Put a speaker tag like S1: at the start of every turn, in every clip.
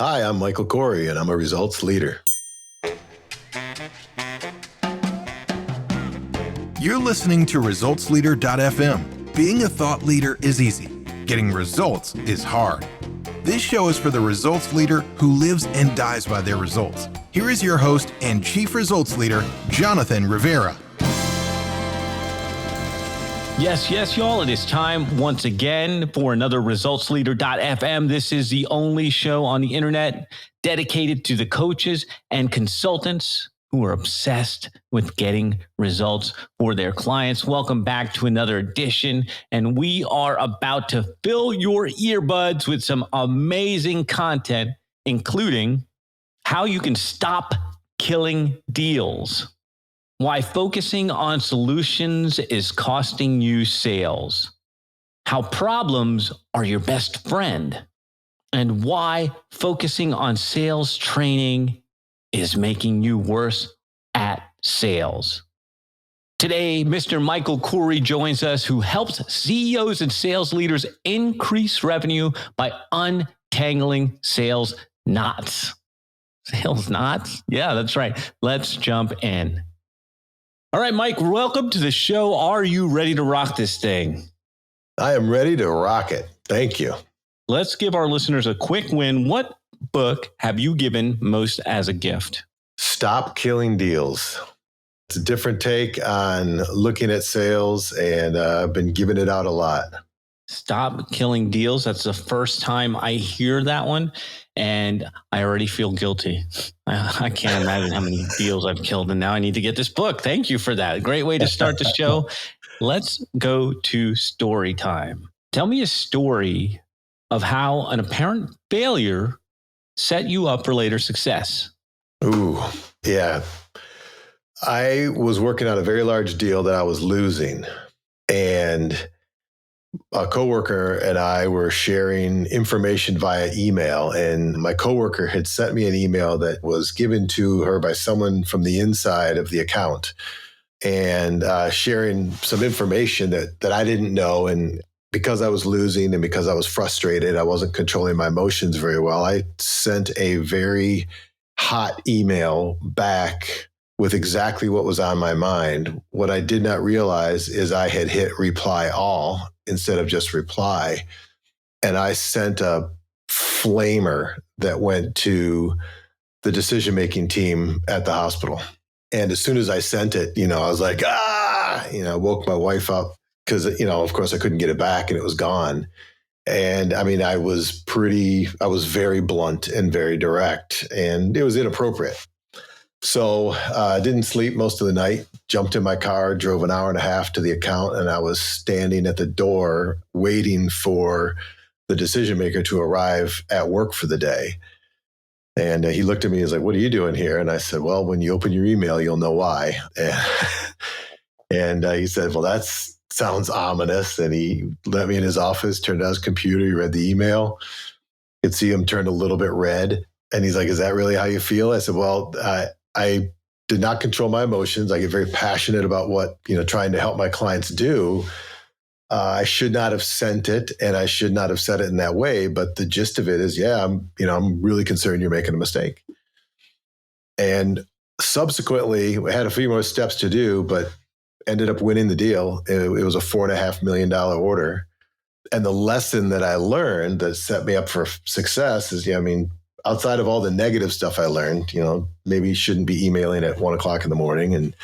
S1: Hi, I'm Michael Koory, and I'm a results leader.
S2: You're listening to ResultsLeader.fm. Being a thought leader is easy. Getting results is hard. This show is for the results leader who lives and dies by their results. Here is your host and Chief Results Leader, Jonathan Rivera.
S3: Yes, y'all. It is time once again for another ResultsLeader.fm. This is the only show on the internet dedicated to the coaches and consultants who are obsessed with getting results for their clients. Welcome back to another edition, and we are about to fill your earbuds with some amazing content, including how you can stop killing deals, why focusing on solutions is costing you sales, how problems are your best friend, and why focusing on sales training is making you worse at sales. Today, Mr. Michael Koory joins us, who helps CEOs and sales leaders increase revenue by untangling sales knots. Sales knots? Yeah, that's right. Let's jump in. All right, Mike, welcome to the show. Are you ready to rock this thing?
S1: I am ready to rock it. Thank you.
S3: Let's give our listeners a quick win. What book have you given most as a gift?
S1: Stop Killing Deals. It's a different take on looking at sales, and I've been giving it out a lot.
S3: Stop Killing Deals. That's the first time I hear that one, and I already feel guilty. I can't imagine how many deals I've killed, and now I need to get this book. Thank you for that. Great way to start the show. Let's go to story time. Tell me a story of how an apparent failure set you up for later success.
S1: Ooh, yeah. I was working on a very large deal that I was losing, and a coworker and I were sharing information via email, and my coworker had sent me an email that was given to her by someone from the inside of the account, and sharing some information that I didn't know. And because I was losing and because I was frustrated, I wasn't controlling my emotions very well. I sent a very hot email back with exactly what was on my mind. What I did not realize is I had hit reply all instead of just reply. And I sent a flamer that went to the decision-making team at the hospital. And as soon as I sent it, I was like, I woke my wife up because, of course I couldn't get it back and it was gone. And I was very blunt and very direct, and it was inappropriate. So I didn't sleep most of the night, jumped in my car, drove an hour and a half to the account, and I was standing at the door waiting for the decision maker to arrive at work for the day. And he looked at me and was like, "What are you doing here?" And I said, "Well, when you open your email, you'll know why." And he said, "Well, that sounds ominous." And he let me in his office, turned on his computer, he read the email. Could see him turn a little bit red. And he's like, "Is that really how you feel?" I said, "Well, I did not control my emotions. I get very passionate about what, trying to help my clients do. I should not have sent it, and I should not have said it in that way. But the gist of it is, I'm really concerned you're making a mistake." And subsequently, we had a few more steps to do, but ended up winning the deal. It was a $4.5 million order. And the lesson that I learned that set me up for success is, outside of all the negative stuff I learned, maybe you shouldn't be emailing at 1:00 in the morning, and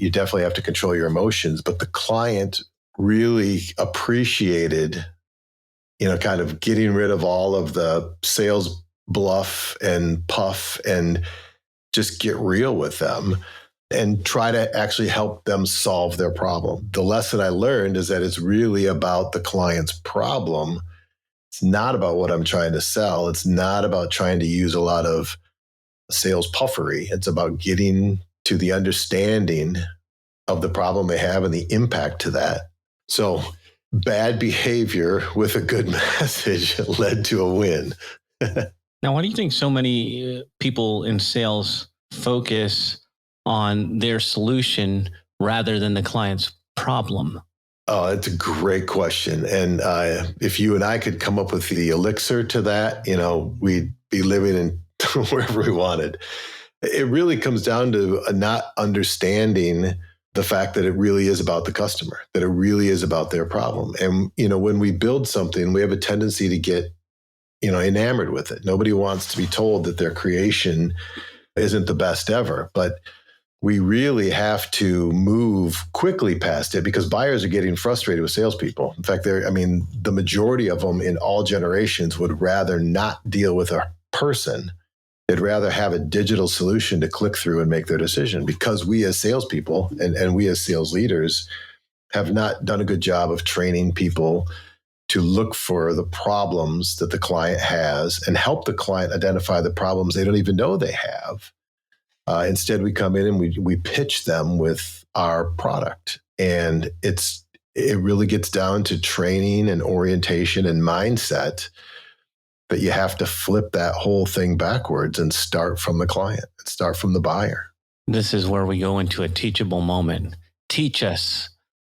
S1: you definitely have to control your emotions. But the client really appreciated, kind of getting rid of all of the sales bluff and puff and just get real with them and try to actually help them solve their problem. The lesson I learned is that it's really about the client's problem. It's not about what I'm trying to sell. It's not about trying to use a lot of sales puffery. It's about getting to the understanding of the problem they have and the impact to that. So bad behavior with a good message led to a win.
S3: Now, why do you think so many people in sales focus on their solution rather than the client's problem?
S1: Oh, it's a great question. And if you and I could come up with the elixir to that, we'd be living in wherever we wanted. It really comes down to not understanding the fact that it really is about the customer, that it really is about their problem. And, when we build something, we have a tendency to get, enamored with it. Nobody wants to be told that their creation isn't the best ever. But we really have to move quickly past it because buyers are getting frustrated with salespeople. In fact, the majority of them in all generations would rather not deal with a person. They'd rather have a digital solution to click through and make their decision because we as salespeople and we as sales leaders have not done a good job of training people to look for the problems that the client has and help the client identify the problems they don't even know they have. Instead, we come in and we pitch them with our product. And it really gets down to training and orientation and mindset that you have to flip that whole thing backwards and start from the client and start from the buyer.
S3: This is where we go into a teachable moment. Teach us,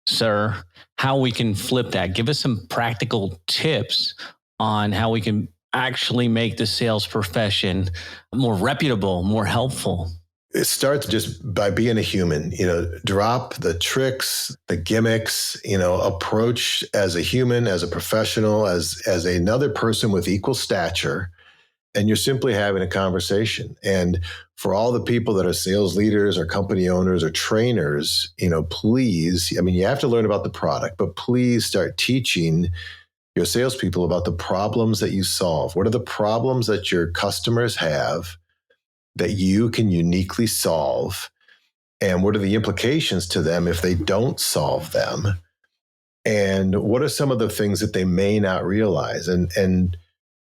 S3: sir, how we can flip that. Give us some practical tips on how we can actually make the sales profession more reputable, more helpful.
S1: It starts just by being a human, drop the tricks, the gimmicks, approach as a human, as a professional, as another person with equal stature. And you're simply having a conversation. And for all the people that are sales leaders or company owners or trainers, please, you have to learn about the product, but please start teaching your salespeople about the problems that you solve. What are the problems that your customers have that you can uniquely solve? And what are the implications to them if they don't solve them? And what are some of the things that they may not realize? And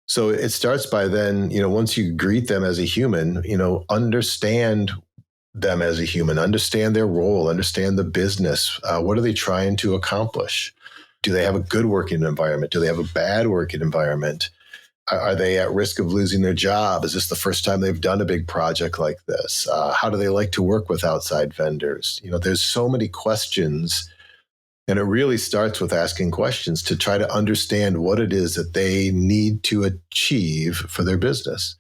S1: so it starts by then, once you greet them as a human, understand them as a human, understand their role, understand the business. What are they trying to accomplish? Do they have a good working environment? Do they have a bad working environment? Are they at risk of losing their job? Is this the first time they've done a big project like this? How do they like to work with outside vendors? There's so many questions, and it really starts with asking questions to try to understand what it is that they need to achieve for their business.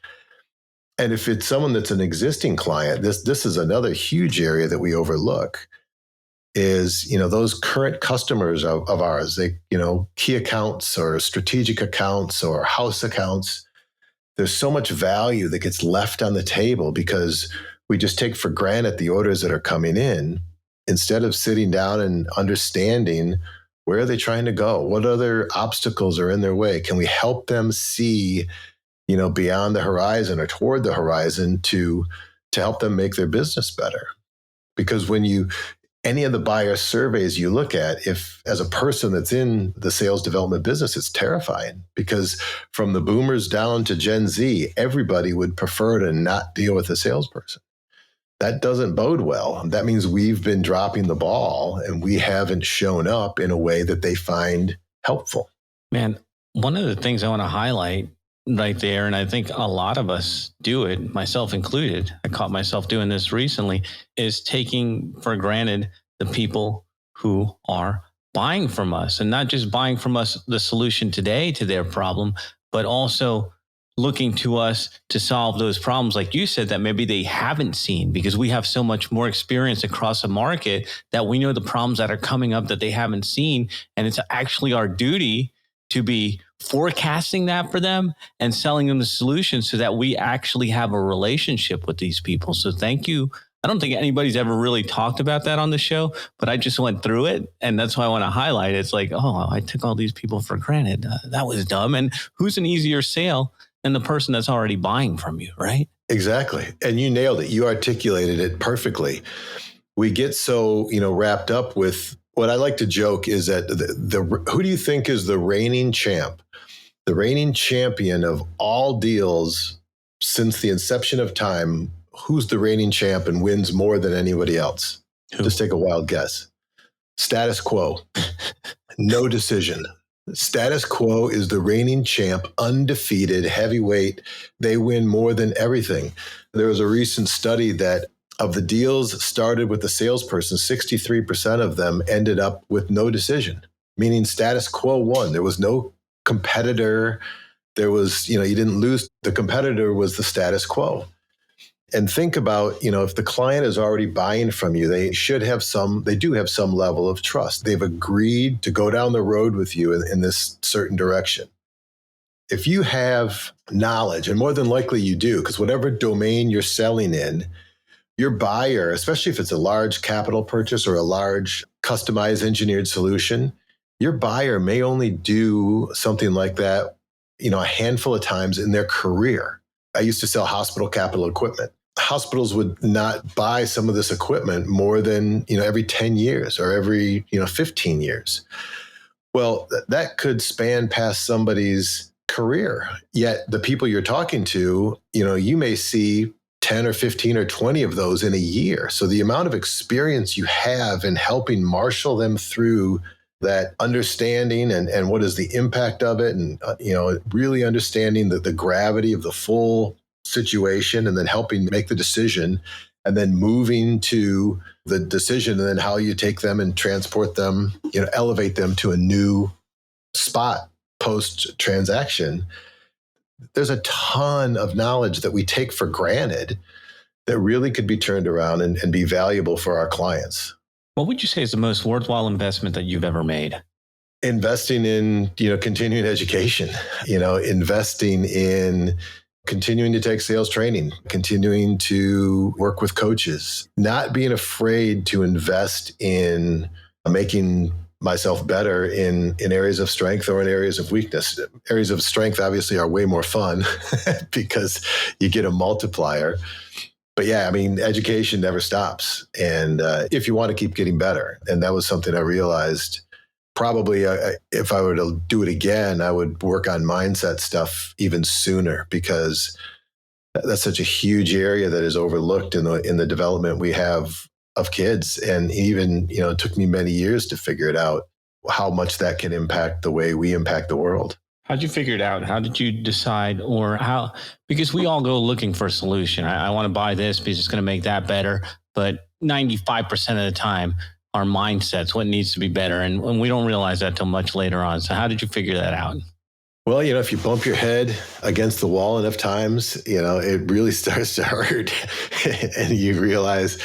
S1: And if it's someone that's an existing client, this is another huge area that we overlook. Is, those current customers of ours, they, key accounts or strategic accounts or house accounts, there's so much value that gets left on the table because we just take for granted the orders that are coming in instead of sitting down and understanding where are they trying to go? What other obstacles are in their way? Can we help them see, beyond the horizon or toward the horizon to help them make their business better? Because when any of the buyer surveys you look at, if as a person that's in the sales development business, it's terrifying because from the boomers down to Gen Z, everybody would prefer to not deal with a salesperson. That doesn't bode well. That means we've been dropping the ball and we haven't shown up in a way that they find helpful.
S3: Man, one of the things I want to highlight right there, and I think a lot of us do it, myself included, I caught myself doing this recently, is taking for granted the people who are buying from us, and not just buying from us the solution today to their problem, but also looking to us to solve those problems, like you said, that maybe they haven't seen, because we have so much more experience across the market that we know the problems that are coming up that they haven't seen. And it's actually our duty to be forecasting that for them and selling them the solution so that we actually have a relationship with these people. So thank you. I don't think anybody's ever really talked about that on the show, but I just went through it. And that's why I want to highlight it. It's like, oh, I took all these people for granted. That was dumb. And who's an easier sale than the person that's already buying from you, right?
S1: Exactly. And you nailed it. You articulated it perfectly. We get so, wrapped up with what I like to joke is that who do you think is the reigning champ? The reigning champion of all deals since the inception of time. Who's the reigning champ and wins more than anybody else? Who? Just take a wild guess. Status quo. No decision. Status quo is the reigning champ, undefeated, heavyweight. They win more than everything. There was a recent study that of the deals started with the salesperson, 63% of them ended up with no decision, meaning status quo won. There was no competitor. There was, you didn't lose. The competitor was the status quo. And think about, if the client is already buying from you, they do have some level of trust. They've agreed to go down the road with you in this certain direction. If you have knowledge, and more than likely you do, because whatever domain you're selling in, your buyer, especially if it's a large capital purchase or a large customized engineered solution, your buyer may only do something like that, a handful of times in their career. I used to sell hospital capital equipment. Hospitals would not buy some of this equipment more than, every 10 years or every, 15 years. Well, that could span past somebody's career. Yet the people you're talking to, you may see 10 or 15 or 20 of those in a year. So the amount of experience you have in helping marshal them through that understanding and what is the impact of it, and really understanding the gravity of the full situation, and then helping make the decision, and then moving to the decision, and then how you take them and transport them, elevate them to a new spot post transaction. There's a ton of knowledge that we take for granted that really could be turned around and be valuable for our clients.
S3: What would you say is the most worthwhile investment that you've ever made?
S1: Investing in, continuing education, investing in continuing to take sales training, continuing to work with coaches, not being afraid to invest in making myself better in areas of strength or in areas of weakness. Areas of strength obviously are way more fun because you get a multiplier. But yeah, education never stops. And if you want to keep getting better, and that was something I realized probably if I were to do it again, I would work on mindset stuff even sooner, because that's such a huge area that is overlooked in the development we have of kids. And even, it took me many years to figure it out, how much that can impact the way we impact the world.
S3: How'd you figure it out? How did you decide, or how? Because we all go looking for a solution. I want to buy this because it's going to make that better. But 95% of the time, our mindsets, what needs to be better. And we don't realize that till much later on. So how did you figure that out?
S1: Well, if you bump your head against the wall enough times, it really starts to hurt. And you realize,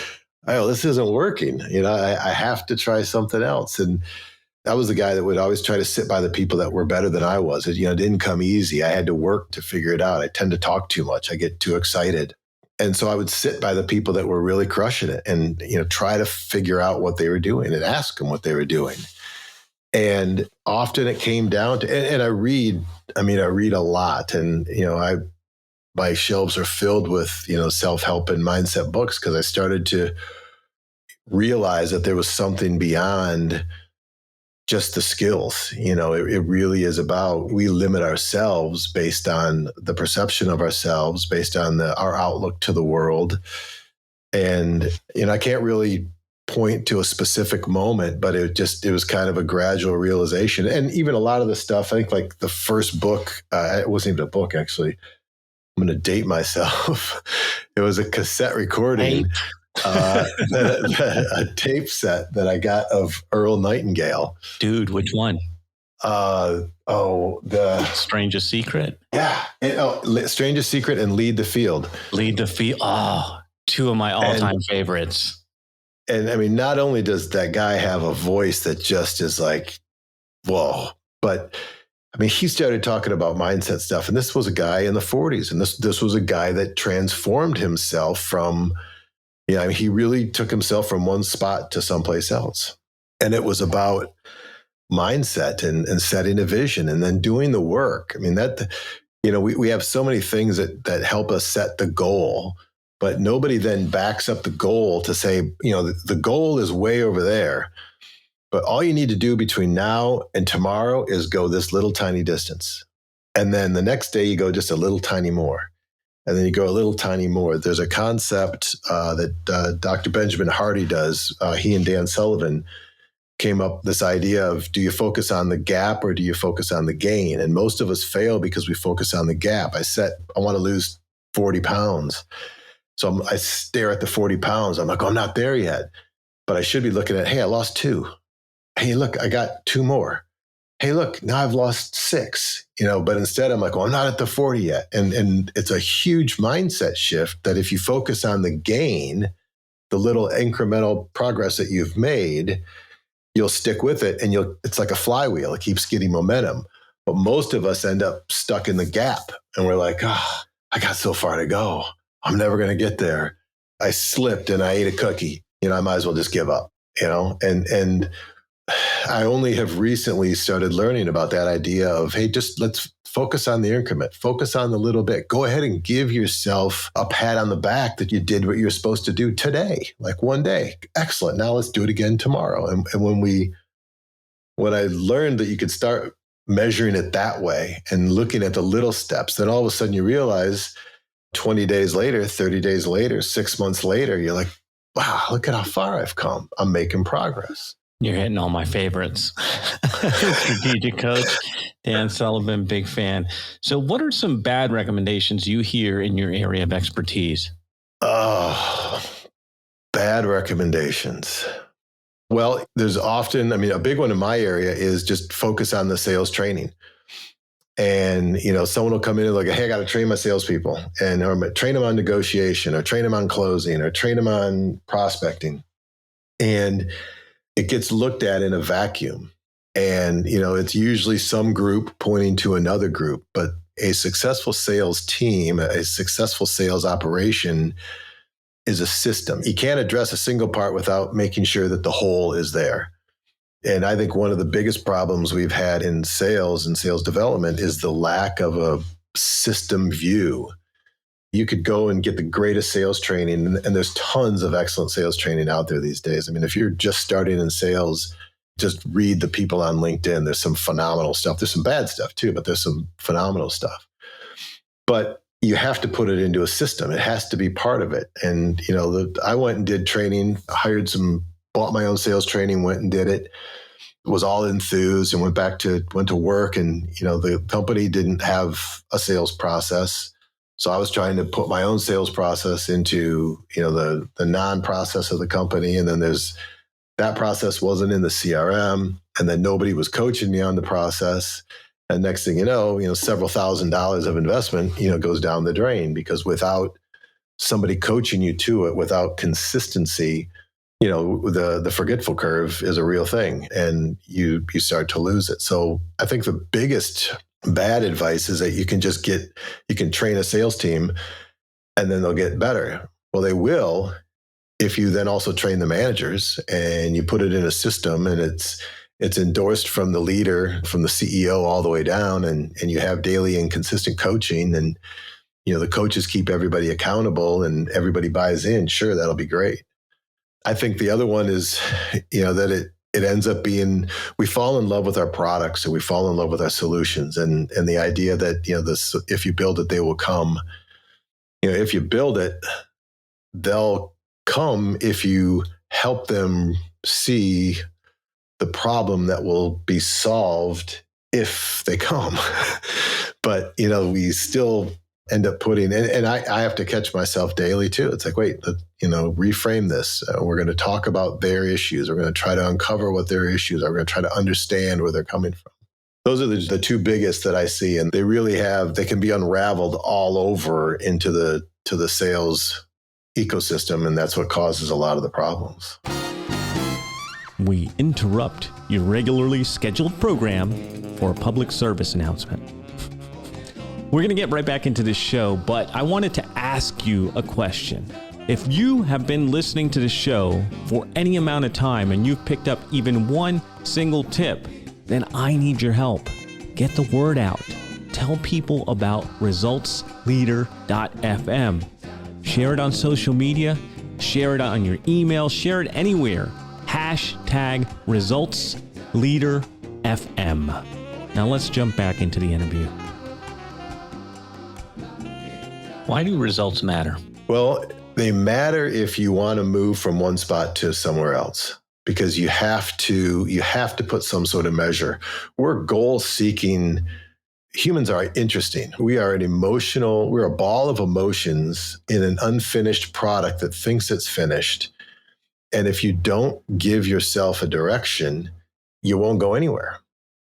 S1: oh, this isn't working. I have to try something else. And I was the guy that would always try to sit by the people that were better than I was. It didn't come easy. I had to work to figure it out. I tend to talk too much. I get too excited. And so I would sit by the people that were really crushing it and, try to figure out what they were doing and ask them what they were doing. And often it came down to, and I read a lot, and, my shelves are filled with, self-help and mindset books, because I started to realize that there was something beyond just the skills. It really is about, we limit ourselves based on the perception of ourselves, based on our outlook to the world. And, I can't really point to a specific moment, but it was kind of a gradual realization. And even a lot of the stuff, I think like the first book, it wasn't even a book, actually. I'm going to date myself. It was a cassette recording. A tape set that I got of Earl Nightingale.
S3: Dude, which one?
S1: The
S3: Strangest Secret.
S1: Yeah. Strangest Secret and Lead the Field.
S3: Lead the Field. Oh, two of my all-time favorites.
S1: And not only does that guy have a voice that just is like, whoa, but he started talking about mindset stuff. And this was a guy in the 40s. And this was a guy that transformed himself from, he really took himself from one spot to someplace else. And it was about mindset and setting a vision and then doing the work. We have so many things that help us set the goal, but nobody then backs up the goal to say, the goal is way over there, but all you need to do between now and tomorrow is go this little tiny distance. And then the next day you go just a little tiny more. And then you go a little tiny more. There's a concept that Dr. Benjamin Hardy does. He and Dan Sullivan came up with this idea of, do you focus on the gap or do you focus on the gain? And most of us fail because we focus on the gap. I want to lose 40 pounds. So I stare at the 40 pounds. I'm like, oh, I'm not there yet. But I should be looking at, hey, I lost 2. Hey, look, I got 2 more. Hey, look, now I've lost 6, but instead I'm like, well, I'm not at the 40 yet. And it's a huge mindset shift that if you focus on the gain, the little incremental progress that you've made, you'll stick with it, and it's like a flywheel. It keeps getting momentum. But most of us end up stuck in the gap, and we're like, I got so far to go. I'm never going to get there. I slipped and I ate a cookie. I might as well just give up, and I only have recently started learning about that idea of, hey, just let's focus on the increment, focus on the little bit. Go ahead and give yourself a pat on the back that you did what you're supposed to do today, like one day. Excellent. Now let's do it again tomorrow. And when I learned that you could start measuring it that way and looking at the little steps, then all of a sudden you realize 20 days later, 30 days later, 6 months later, you're like, wow, look at how far I've come. I'm making progress.
S3: You're hitting all my favorites. Strategic coach, Dan Sullivan, big fan. So what are some bad recommendations you hear in your area of expertise?
S1: Oh, bad recommendations. Well, there's often, a big one in my area is just focus on the sales training. And, someone will come in and like, hey, I got to train my salespeople, and or train them on negotiation, or train them on closing, or train them on prospecting. And it gets looked at in a vacuum. And, it's usually some group pointing to another group, but a successful sales team, a successful sales operation is a system. You can't address a single part without making sure that the whole is there. And I think one of the biggest problems we've had in sales and sales development is the lack of a system view. You could go and get the greatest sales training, and there's tons of excellent sales training out there these days. If you're just starting in sales, just read the people on LinkedIn. There's some phenomenal stuff. There's some bad stuff too, but there's some phenomenal stuff. But you have to put it into a system. It has to be part of it. And, I went and did training, bought my own sales training, went and did it, was all enthused, and went to work. And, the company didn't have a sales process. So I was trying to put my own sales process into, the non-process of the company. And then that process wasn't in the CRM. And then nobody was coaching me on the process. And next thing you know, several $1,000s of investment, goes down the drain, because without somebody coaching you to it, without consistency, the forgetful curve is a real thing, and you start to lose it. So I think the biggest bad advice is that you can train a sales team and then they'll get better. Well, they will if you then also train the managers and you put it in a system, and it's endorsed from the leader, from the CEO all the way down, and you have daily and consistent coaching, and the coaches keep everybody accountable and everybody buys in. Sure, that'll be great. I think the other one is, that it ends up being, we fall in love with our products, and we fall in love with our solutions, and the idea that, if you build it, they will come. If you build it, they'll come if you help them see the problem that will be solved if they come. But, we still end up putting, and I have to catch myself daily too. It's like, wait, reframe this. We're going to talk about their issues. We're going to try to uncover what their issues are. We're going to try to understand where they're coming from. Those are the two biggest that I see. And they can be unraveled all over into the sales ecosystem. And that's what causes a lot of the problems.
S3: We interrupt your regularly scheduled program for a public service announcement. We're going to get right back into this show, but I wanted to ask you a question. If you have been listening to the show for any amount of time and you've picked up even one single tip, then I need your help. Get the word out. Tell people about resultsleader.fm. Share it on social media. Share it on your email. Share it anywhere. #ResultsLeaderFM. Now let's jump back into the interview. Why do results matter?
S1: Well, they matter if you want to move from one spot to somewhere else, because you have to put some sort of measure. We're goal-seeking humans are interesting. We're a ball of emotions in an unfinished product that thinks it's finished. And if you don't give yourself a direction, you won't go anywhere.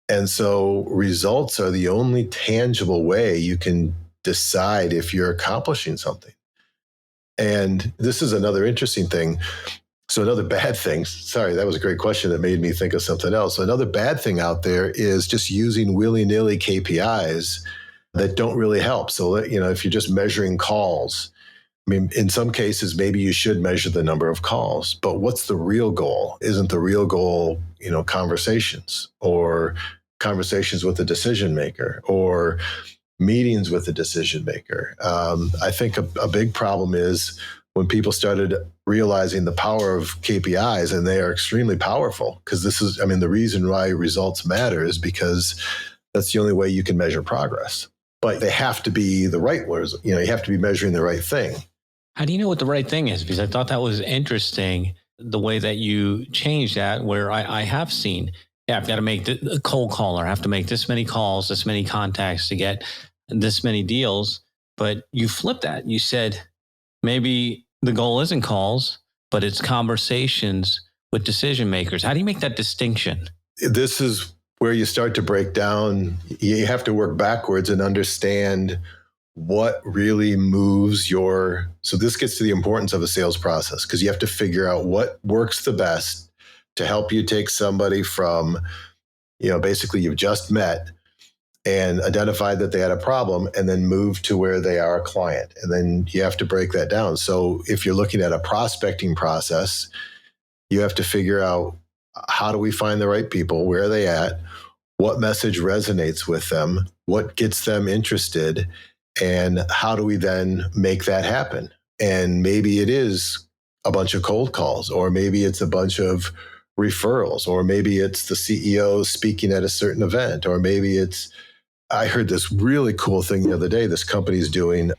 S1: And so results are the only tangible way you can decide if you're accomplishing something. And this is another interesting thing. So another bad thing, sorry, that was a great question that made me think of something else. So another bad thing out there is just using willy-nilly KPIs that don't really help. So, if you're just measuring calls, I mean, in some cases, maybe you should measure the number of calls, but what's the real goal? Isn't the real goal, conversations or conversations with the decision maker or meetings with the decision maker? I think a big problem is when people started realizing the power of KPIs, and they are extremely powerful, because the reason why results matter is because that's the only way you can measure progress. But they have to be the right words. You have to be measuring the right thing.
S3: How do you know what the right thing is? Because I thought that was interesting, the way that you changed that, where I have seen, I've got to make a cold caller. I have to make this many calls, this many contacts to get this many deals. But you flipped that. You said, maybe the goal isn't calls, but it's conversations with decision makers. How do you make that distinction?
S1: This is where you start to break down. You have to work backwards and understand what really moves so this gets to the importance of a sales process, because you have to figure out what works the best to help you take somebody from, basically you've just met and identified that they had a problem, and then move to where they are a client. And then you have to break that down. So if you're looking at a prospecting process, you have to figure out, how do we find the right people? Where are they at? What message resonates with them? What gets them interested? And how do we then make that happen? And maybe it is a bunch of cold calls, or maybe it's a bunch of referrals, or maybe it's the CEO speaking at a certain event, or maybe I heard this really cool thing the other day. This company's doing,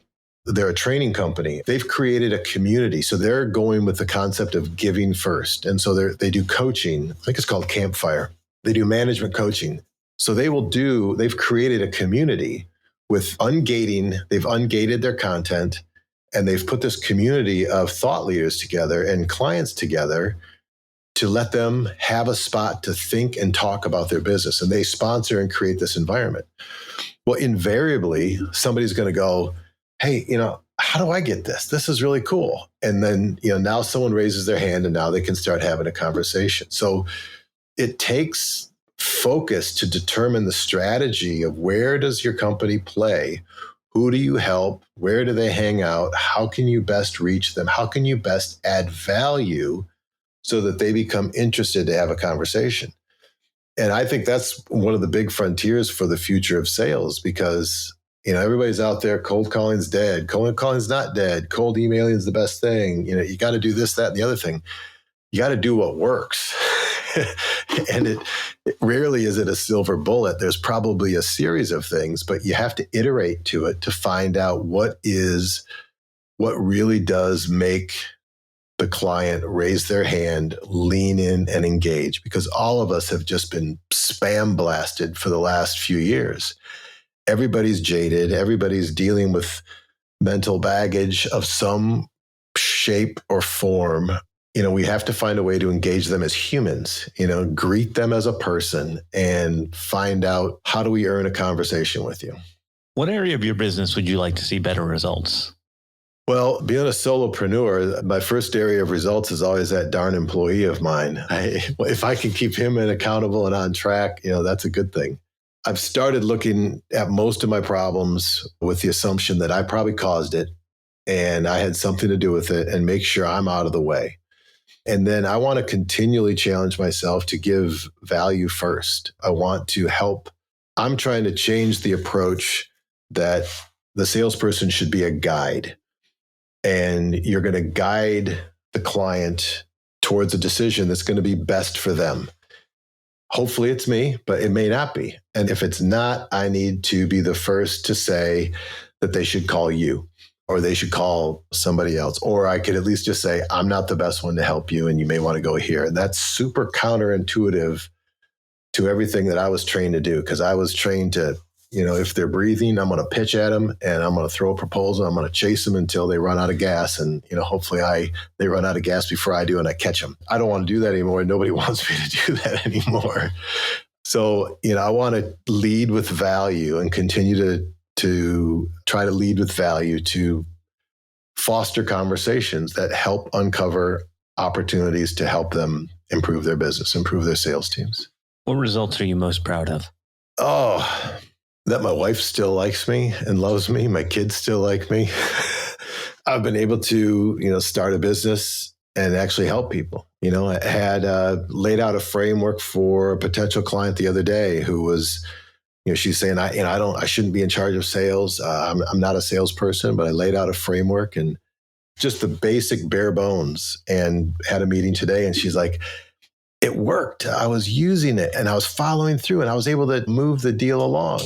S1: they're a training company. They've created a community. So they're going with the concept of giving first. And so they do coaching. I think it's called Campfire. They do management coaching. So they've created a community with ungating. They've ungated their content, and they've put this community of thought leaders together and clients together to let them have a spot to think and talk about their business. And they sponsor and create this environment. Well, invariably, somebody's going to go, hey, how do I get this? This is really cool. And then, now someone raises their hand, and now they can start having a conversation. So it takes focus to determine the strategy of, where does your company play? Who do you help? Where do they hang out? How can you best reach them? How can you best add value so that they become interested to have a conversation? And I think that's one of the big frontiers for the future of sales, because, everybody's out there, cold calling's dead. Cold calling's not dead. Cold emailing is the best thing. You got to do this, that, and the other thing. You got to do what works. And it rarely is it a silver bullet. There's probably a series of things, but you have to iterate to it to find out what really does make the client raise their hand, lean in, and engage. Because all of us have just been spam blasted for the last few years. Everybody's jaded. Everybody's dealing with mental baggage of some shape or form. We have to find a way to engage them as humans, greet them as a person, and find out, how do we earn a conversation with you?
S3: What area of your business would you like to see better results?
S1: Well, being a solopreneur, my first area of results is always that darn employee of mine. If I can keep him accountable and on track, that's a good thing. I've started looking at most of my problems with the assumption that I probably caused it, and I had something to do with it, and make sure I'm out of the way. And then I want to continually challenge myself to give value first. I want to help. I'm trying to change the approach that the salesperson should be a guide. And you're going to guide the client towards a decision that's going to be best for them. Hopefully it's me, but it may not be. And if it's not, I need to be the first to say that they should call you, or they should call somebody else. Or I could at least just say, I'm not the best one to help you, and you may want to go here. And that's super counterintuitive to everything that I was trained to do, because I was trained to, if they're breathing, I'm going to pitch at them and I'm going to throw a proposal. I'm going to chase them until they run out of gas. And, hopefully they run out of gas before I do and I catch them. I don't want to do that anymore. Nobody wants me to do that anymore. So, I want to lead with value and continue to try to lead with value to foster conversations that help uncover opportunities to help them improve their business, improve their sales teams.
S3: What results are you most proud of?
S1: Oh, that my wife still likes me and loves me. My kids still like me. I've been able to, start a business and actually help people. I had laid out a framework for a potential client the other day who was, she's saying, I shouldn't be in charge of sales. I'm not a salesperson, but I laid out a framework and just the basic bare bones, and had a meeting today. And she's like, it worked. I was using it and I was following through and I was able to move the deal along.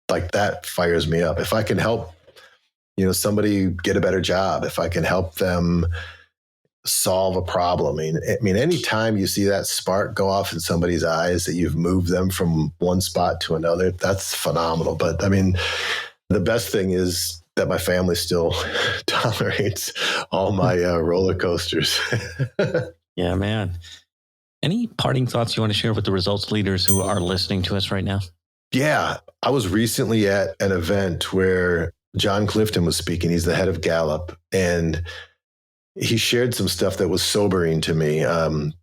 S1: Like that fires me up. If I can help, somebody get a better job, if I can help them solve a problem. I mean, anytime you see that spark go off in somebody's eyes that you've moved them from one spot to another, that's phenomenal. But I mean, the best thing is that my family still tolerates all my roller coasters.
S3: Yeah, man. Any parting thoughts you want to share with the results leaders who are listening to us right now?
S1: Yeah, I was recently at an event where John Clifton was speaking. He's the head of Gallup, and he shared some stuff that was sobering to me.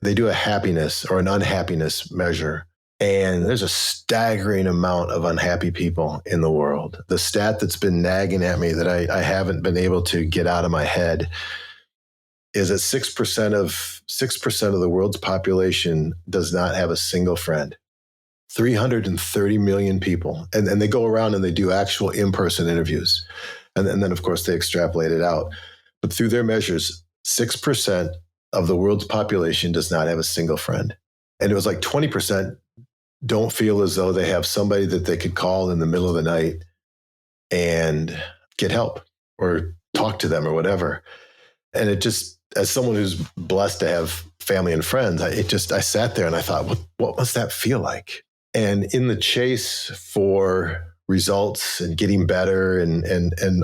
S1: They do a happiness or an unhappiness measure, and there's a staggering amount of unhappy people in the world. The stat that's been nagging at me that I haven't been able to get out of my head is that 6% of the world's population does not have a single friend. 330 million people. And they go around and they do actual in-person interviews. And then, of course, they extrapolate it out. But through their measures, 6% of the world's population does not have a single friend. And it was like 20% don't feel as though they have somebody that they could call in the middle of the night and get help or talk to them or whatever. And it just, as someone who's blessed to have family and friends, I sat there and I thought, what must that feel like? And in the chase for results and getting better and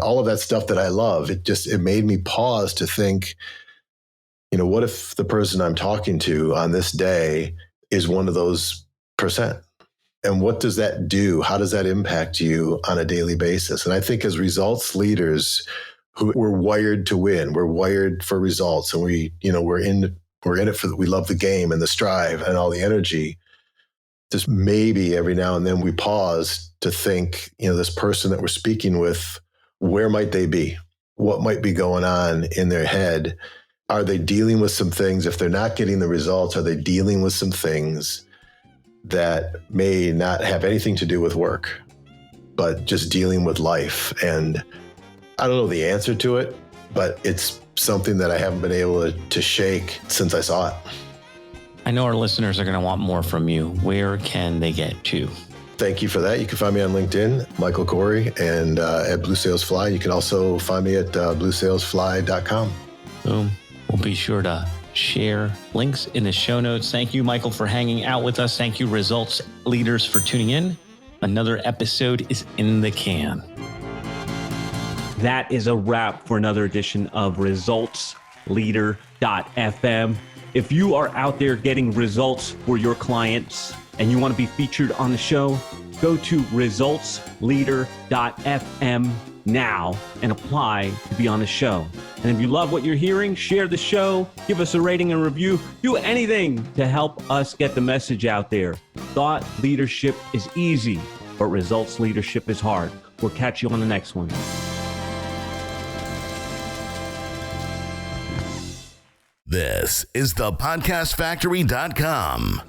S1: all of that stuff that I love, it made me pause to think, what if the person I'm talking to on this day is one of those percent? And what does that do? How does that impact you on a daily basis? And I think as results leaders, we're wired to win. We're wired for results, and we're in it for. We love the game and the strive and all the energy. Just maybe every now and then we pause to think, this person that we're speaking with, where might they be? What might be going on in their head? Are they dealing with some things? If they're not getting the results, are they dealing with some things that may not have anything to do with work, but just dealing with life? And I don't know the answer to it, but it's something that I haven't been able to shake since I saw it.
S3: I know our listeners are going to want more from you. Where can they get to?
S1: Thank you for that. You can find me on LinkedIn, Michael Koory, and at Blue Sales Fly. You can also find me at bluesalesfly.com.
S3: Boom. We'll be sure to share links in the show notes. Thank you, Michael, for hanging out with us. Thank you, results leaders, for tuning in. Another episode is in the can. That is a wrap for another edition of ResultsLeader.fm. If you are out there getting results for your clients and you want to be featured on the show, go to ResultsLeader.fm now and apply to be on the show. And if you love what you're hearing, share the show, give us a rating and review, do anything to help us get the message out there. Thought leadership is easy, but results leadership is hard. We'll catch you on the next one.
S4: This is thepodcastfactory.com.